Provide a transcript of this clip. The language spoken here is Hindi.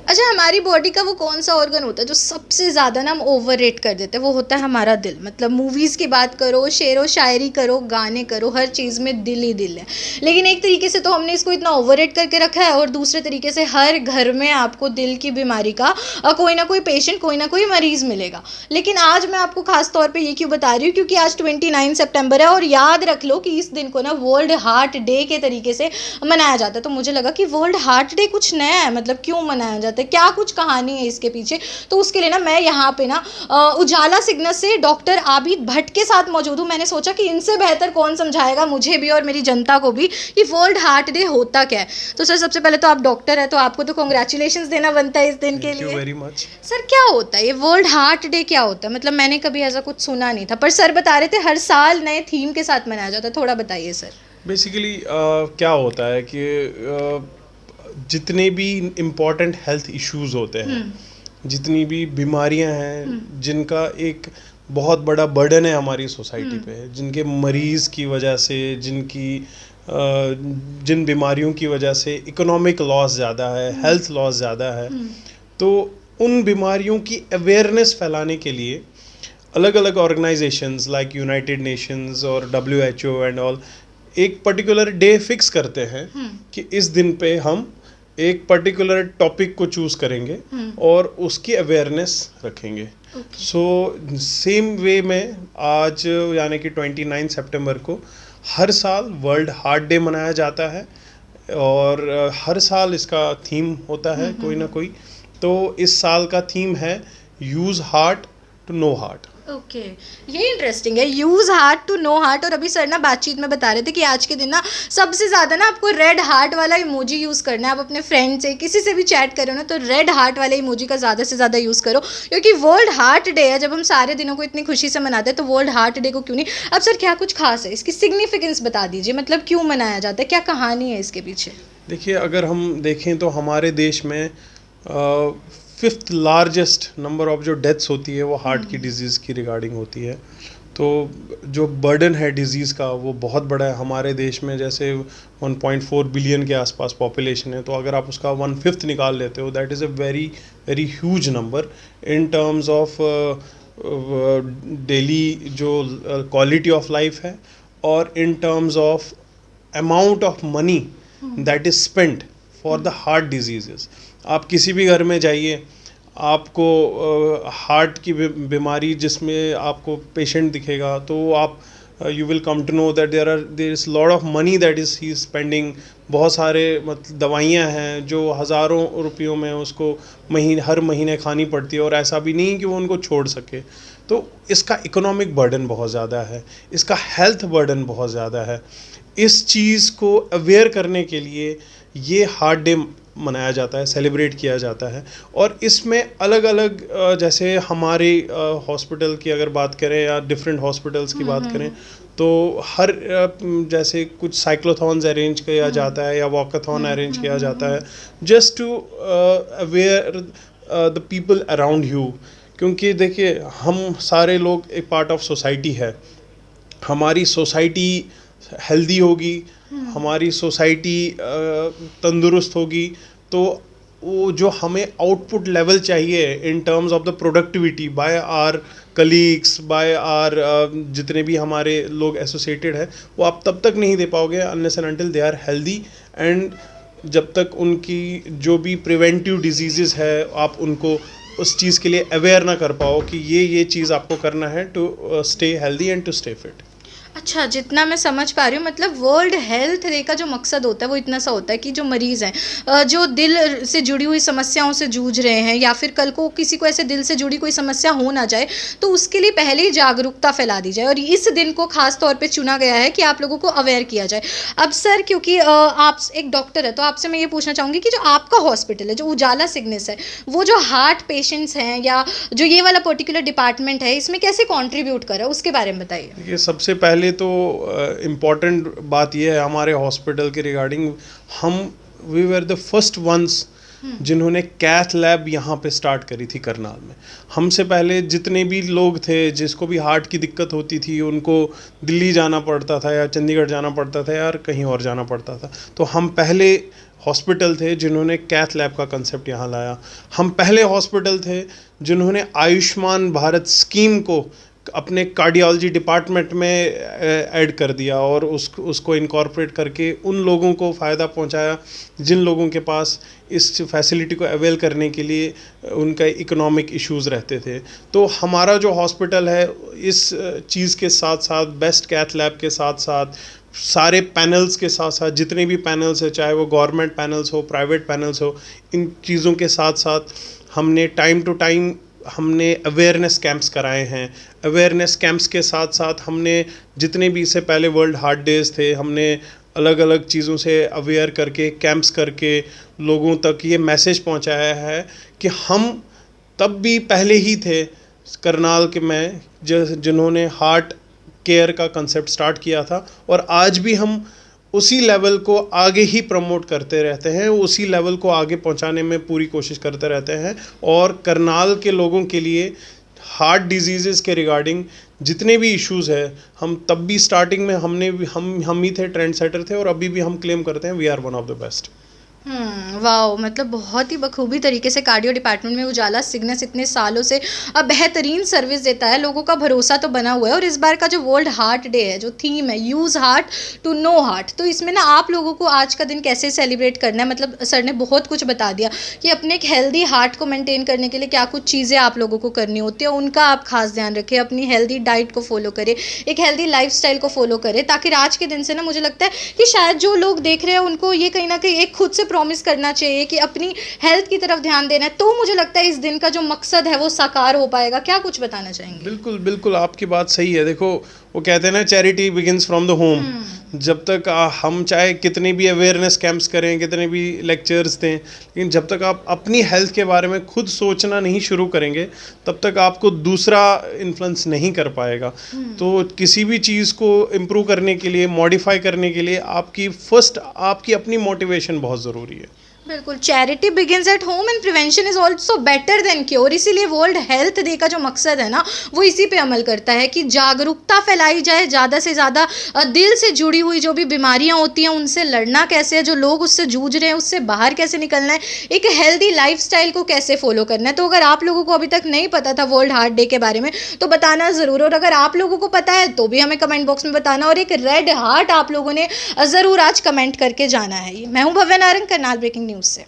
अच्छा, हमारी बॉडी का वो कौन सा ऑर्गन होता है जो सबसे ज़्यादा ना हम ओवर रेट कर देते हैं? वो होता है हमारा दिल। मतलब मूवीज़ की बात करो, शेरो शायरी करो, गाने करो, हर चीज़ में दिल ही दिल है। लेकिन एक तरीके से तो हमने इसको इतना ओवर रेट करके रखा है, और दूसरे तरीके से हर घर में आपको दिल की बीमारी का कोई ना कोई पेशेंट, कोई ना कोई मरीज़ मिलेगा। लेकिन आज मैं आपको खास तौर पे ये क्यों बता रही हूँ, क्योंकि आज 29 सितंबर है, और याद रख लो कि इस दिन को ना वर्ल्ड हार्ट डे के तरीके से मनाया जाता है। तो मुझे लगा कि वर्ल्ड हार्ट डे कुछ नया है, मतलब क्यों मनाया जाता है, क्या कुछ कहानी है इसके पीछे। तो उसके लिए ना मैं यहाँ पे ना उजाला सिग्नल से डॉक्टर आबिद भट्ट के साथ मौजूद हूँ। मैंने सोचा कि इनसे बेहतर कौन समझाएगा मुझे भी और मेरी जनता को भी कि वर्ल्ड हार्ट डे होता क्या है। तो सर, सबसे पहले तो आप डॉक्टर है, तो आपको तो कॉन्ग्रेचुलेशन देना बनता है इस दिन के थैंक यू लिए। Very much. सर, क्या होता है ये वर्ल्ड हार्ट डे, क्या होता है? मतलब मैंने कभी ऐसा कुछ सुना नहीं था, पर सर बता रहे थे हर साल नए थीम के साथ मनाया जाता है। थोड़ा बताइए सर। बेसिकली क्या होता है कि जितने भी इम्पोर्टेंट हेल्थ इश्यूज होते हैं, जितनी भी बीमारियां हैं जिनका एक बहुत बड़ा बर्डन है हमारी सोसाइटी पे, जिनके मरीज़ की वजह से, जिन बीमारियों की वजह से इकोनॉमिक लॉस ज़्यादा है, हेल्थ लॉस ज़्यादा है, तो उन बीमारियों की अवेयरनेस फैलाने के लिए अलग अलग ऑर्गेनाइजेशंस लाइक यूनाइटेड नेशंस और WHO एंड ऑल एक पर्टिकुलर डे फिक्स करते हैं कि इस दिन पे हम एक पर्टिकुलर टॉपिक को चूज करेंगे और उसकी अवेयरनेस रखेंगे। सो सेम वे में आज यानी कि 29 सितंबर को हर साल वर्ल्ड हार्ट डे मनाया जाता है, और हर साल इसका थीम होता है कोई ना कोई। तो इस साल का थीम है use heart to know heart. Okay, ये इंटरेस्टिंग है, use heart to know heart. और अभी सर ना बातचीत में बता रहे थे कि आज के दिन ना सबसे ज़्यादा ना आपको रेड हार्ट वाला इमोजी यूज़ करना है। आप अपने फ्रेंड से किसी से भी चैट करो ना, तो रेड हार्ट वाले इमोजी का ज़्यादा से ज़्यादा यूज़ करो, क्योंकि वर्ल्ड हार्ट डे है। जब हम सारे दिनों को इतनी खुशी से मनाते हैं, तो वर्ल्ड हार्ट डे को क्यों नहीं। अब सर, क्या कुछ खास है, इसकी सिग्निफिकेंस बता दीजिए, मतलब क्यों मनाया जाता है, क्या कहानी है इसके पीछे? देखिए, अगर हम देखें तो हमारे देश में फिफ्थ लार्जेस्ट नंबर ऑफ जो डेथ्स होती है वो हार्ट की डिजीज़ की रिगार्डिंग होती है। तो जो बर्डन है डिज़ीज़ का वो बहुत बड़ा है हमारे देश में। जैसे 1.4 बिलियन के आसपास पॉपुलेशन है, तो अगर आप उसका 1/5 निकाल लेते हो, that is a very very huge number in terms of daily जो क्वालिटी ऑफ लाइफ है, और इन terms of amount of money that is spent for the heart diseases. आप किसी भी घर में जाइए, आपको हार्ट की बीमारी जिसमें आपको पेशेंट दिखेगा, तो आप you will come to know that there is lot of money that is he spending. बहुत सारे मतलब दवाइयाँ हैं जो हज़ारों रुपयों में उसको हर महीने खानी पड़ती है, और ऐसा भी नहीं कि वो उनको छोड़ सके। तो इसका इकोनॉमिक बर्डन बहुत ज़्यादा है, इसका हेल्थ बर्डन बहुत ज़्यादा है। इस चीज़ को अवेयर करने के लिए ये हार्ट डे मनाया जाता है, सेलिब्रेट किया जाता है। और इसमें अलग अलग जैसे हमारे हॉस्पिटल की अगर बात करें या डिफरेंट हॉस्पिटल्स की बात करें, तो हर जैसे कुछ साइक्लोथॉन्स अरेंज किया जाता है या वॉकाथॉन अरेंज किया जाता है, just to aware the people around you. क्योंकि देखिए, हम सारे लोग एक पार्ट ऑफ सोसाइटी है। हमारी सोसाइटी हेल्दी होगी, हमारी सोसाइटी तंदुरुस्त होगी, तो वो जो हमें आउटपुट लेवल चाहिए in terms of the productivity by our colleagues, by our जितने भी हमारे लोग एसोसिएटेड है, वो आप तब तक नहीं दे पाओगे unless and until they are healthy. And जब तक उनकी जो भी प्रिवेंटिव डिजीज़ है, आप उनको उस चीज़ के लिए अवेयर ना कर पाओ कि ये चीज़ आपको करना है to stay healthy and to stay fit. अच्छा, जितना मैं समझ पा रही हूँ, मतलब वर्ल्ड हेल्थ डे का जो मकसद होता है वो इतना सा होता है कि जो मरीज़ हैं, जो दिल से जुड़ी हुई समस्याओं से जूझ रहे हैं, या फिर कल को किसी को ऐसे दिल से जुड़ी कोई समस्या हो ना जाए, तो उसके लिए पहले ही जागरूकता फैला दी जाए। और इस दिन को खास तौर पे चुना गया है कि आप लोगों को अवेयर किया जाए। अब सर, क्योंकि आप एक डॉक्टर है, तो आपसे मैं ये पूछना चाहूँगी कि जो आपका हॉस्पिटल है, जो उजाला सिग्नेस है, वो जो हार्ट पेशेंट्स हैं या जो ये वाला पर्टिकुलर डिपार्टमेंट है, इसमें कैसे कॉन्ट्रीब्यूट कर रहा है, उसके बारे में बताइए। देखिए, सबसे पहले तो इम्पॉर्टेंट बात यह है हमारे हॉस्पिटल के रिगार्डिंग, हम we were the first ones जिन्होंने कैथ लैब यहाँ पे स्टार्ट करी थी करनाल में। हमसे पहले जितने भी लोग थे जिसको भी हार्ट की दिक्कत होती थी, उनको दिल्ली जाना पड़ता था या चंडीगढ़ जाना पड़ता था या कहीं और जाना पड़ता था। तो हम पहले हॉस्पिटल थे जिन्होंने कैथ लैब का कंसेप्ट यहाँ लाया। हम पहले हॉस्पिटल थे जिन्होंने आयुष्मान भारत स्कीम को अपने कार्डियोलॉजी डिपार्टमेंट में ऐड कर दिया और उसको इनकॉर्पोरेट करके उन लोगों को फ़ायदा पहुंचाया जिन लोगों के पास इस फैसिलिटी को अवेल करने के लिए उनका इकोनॉमिक इश्यूज़ रहते थे। तो हमारा जो हॉस्पिटल है इस चीज़ के साथ साथ बेस्ट कैथ लैब के साथ साथ सारे पैनल्स के साथ साथ जितने भी पैनल्स है, चाहे वो गवर्नमेंट पैनल्स हो, प्राइवेट पैनल्स हो, इन चीज़ों के साथ साथ हमने टाइम टू टाइम हमने अवेयरनेस कैंप्स कराए हैं। अवेयरनेस कैंप्स के साथ साथ हमने जितने भी इससे पहले वर्ल्ड हार्ट डेज़ थे, हमने अलग अलग चीज़ों से अवेयर करके कैंप्स करके लोगों तक ये मैसेज पहुंचाया है कि हम तब भी पहले ही थे करनाल के में जिन्होंने हार्ट केयर का कंसेप्ट स्टार्ट किया था, और आज भी हम उसी लेवल को आगे ही प्रमोट करते रहते हैं, उसी लेवल को आगे पहुंचाने में पूरी कोशिश करते रहते हैं। और करनाल के लोगों के लिए हार्ट डिजीज़ के रिगार्डिंग जितने भी इश्यूज़ है, हम तब भी स्टार्टिंग में हम ही थे, ट्रेंड सेटर थे, और अभी भी हम क्लेम करते हैं we are one of the best. Wow, मतलब बहुत ही बखूबी तरीके से कार्डियो डिपार्टमेंट में उजाला सिग्नस इतने सालों से अब बेहतरीन सर्विस देता है, लोगों का भरोसा तो बना हुआ है। और इस बार का जो वर्ल्ड हार्ट डे है, जो थीम है use heart to know heart, तो इसमें ना आप लोगों को आज का दिन कैसे सेलिब्रेट करना है, मतलब सर ने बहुत कुछ बता दिया कि अपने एक हेल्दी हार्ट को मेंटेन करने के लिए क्या कुछ चीज़ें आप लोगों को करनी होती है, उनका आप खास ध्यान रखें, अपनी हेल्दी डाइट को फॉलो करें, एक हेल्दी लाइफस्टाइल को फॉलो करें, ताकि आज के दिन से ना मुझे लगता है कि शायद जो लोग देख रहे हैं उनको ये कहीं ना कहीं एक खुद से प्रॉमिस करना चाहिए कि अपनी हेल्थ की तरफ ध्यान देना है। तो मुझे लगता है इस दिन का जो मकसद है वो साकार हो पाएगा। क्या कुछ बताना चाहेंगे? बिल्कुल बिल्कुल, आपकी बात सही है। देखो, वो कहते हैं ना, charity begins from the home. जब तक हम चाहे कितने भी अवेयरनेस कैंप्स करें, कितने भी लेक्चर्स दें, लेकिन जब तक आप अपनी हेल्थ के बारे में खुद सोचना नहीं शुरू करेंगे, तब तक आपको दूसरा इन्फ्लुएंस नहीं कर पाएगा। तो किसी भी चीज़ को इम्प्रूव करने के लिए, मॉडिफाई करने के लिए आपकी अपनी मोटिवेशन बहुत ज़रूरी है। बिल्कुल, charity begins at home and prevention is also better than cure. इसीलिए वर्ल्ड हेल्थ डे का जो मकसद है ना, वो इसी पे अमल करता है कि जागरूकता फैलाई जाए, ज़्यादा से ज़्यादा दिल से जुड़ी हुई जो भी बीमारियां होती हैं उनसे लड़ना कैसे है, जो लोग उससे जूझ रहे हैं उससे बाहर कैसे निकलना है, एक हेल्दी लाइफस्टाइल को कैसे फॉलो करना है। तो अगर आप लोगों को अभी तक नहीं पता था वर्ल्ड हार्ट डे के बारे में, तो बताना ज़रूर, और अगर आप लोगों को पता है तो भी हमें कमेंट बॉक्स में बताना, और एक रेड हार्ट आप लोगों ने ज़रूर आज कमेंट करके जाना है। मैं हूँ भव्या नारंग, करनाल ब्रेकिंग न्यूज़ से।